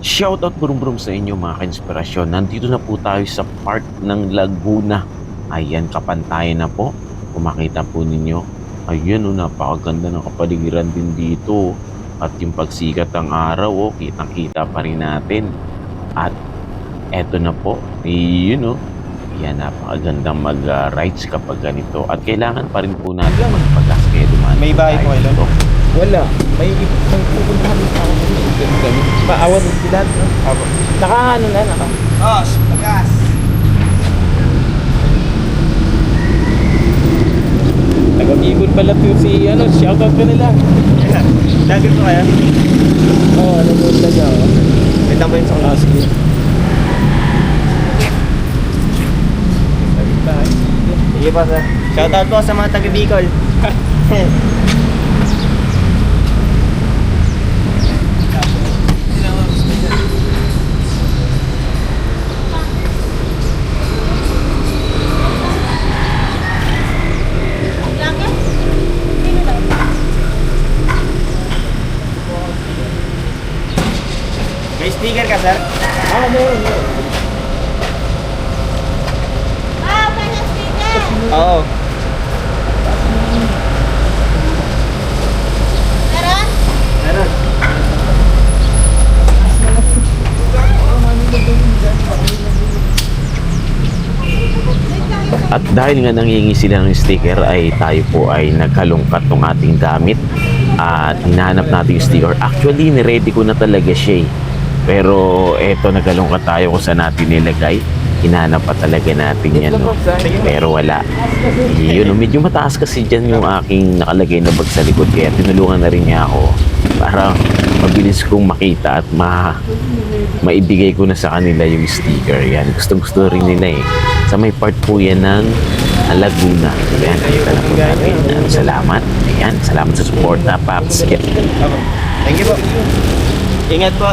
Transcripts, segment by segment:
Shoutout brum-brum sa inyo mga ka-inspirasyon. Nandito na po tayo sa park ng Laguna. Ayan, kapantayan na po. Kung makita po ninyo. Ayan, napakaganda ng kapaligiran din dito. At yung pagsikat ng araw, kitang-kita pa rin natin. At eto na po. Yun, Ayan, napakagandang mag-rides kapag ganito. At kailangan pa rin po natin magpagas kaya dumaan May po bahay tayo po kayo dito. Wala. May pupuntahan sa ako kami. Maawan din sila. Naka ano na, naka. Os, pagas. Taga-Bicol pala to si shoutout ka nila. Dagger ko kaya? Oo, alam mo talaga. Wait lang ba yun sa kanya? Sige. Sige pa sir. Shoutout po sa mga taga-Bicol. May sticker ka, sir? Meron. Kanya sticker! Oo. Meron? Meron. At dahil nga nanghihingi sila ng sticker ay tayo po ay nagkalungkat ng ating gamit at hinahanap natin yung sticker. Actually, niready ko na talaga siya eh. Pero eto, nagkalungkat tayo kung saan natin nilagay. Hinahanap pa talaga natin yan. No? Pero wala. Yun, medyo mataas kasi dyan yung aking nakalagay na bag sa likod. Kaya tinulungan na rin niya ako para mabilis kong makita at maibigay ko na sa kanila yung sticker. Yan, gusto rin nila eh. Sa may part po yan ng Laguna. Ayan, nakita na po natin. Salamat. Ayan, salamat sa support na Paps. Thank you po. Ingat po.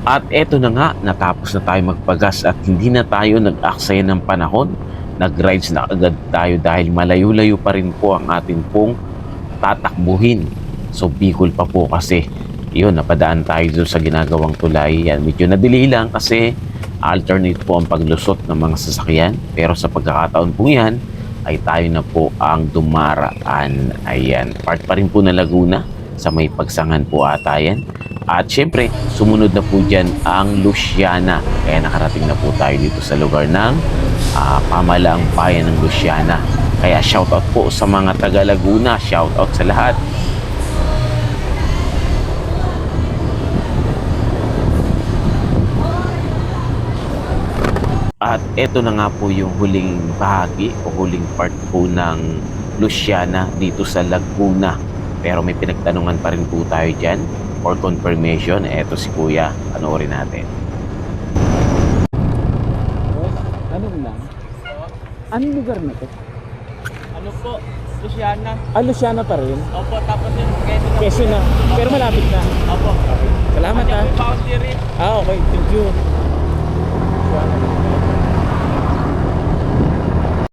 At eto na nga, natapos na tayo magpagas at hindi na tayo nag-aksaya ng panahon. Nag-rides na agad tayo dahil malayo-layo pa rin po ang atin pong tatakbuhin. So Bicol pa po kasi. Yun, napadaan tayo doon sa ginagawang tulay. Yan, medyo nadili lang kasi alternate po ang paglusot ng mga sasakyan. Pero sa pagkakataon po yan, ay tayo na po ang dumaraan. Ayan, part pa rin po na Laguna sa may pagsangan po ata yan. At syempre, sumunod na po dyan ang Luciana. Kaya nakarating na po tayo dito sa lugar ng pamalaang bayan ng Luciana. Kaya shoutout po sa mga taga Laguna. Shoutout sa lahat. At eto na nga po yung huling bahagi o huling part po ng Luciana dito sa Laguna. Pero may pinagtanungan pa rin po tayo dyan. For confirmation, eto si Kuya, panoorin natin. Ano lang? Anong lugar na to? Ano po? Luciana. Luciana pa rin. Opo, tapos yung Quezon na. Pero malapit na. Opo. Salamat Ano yung boundary? okay. Thank you.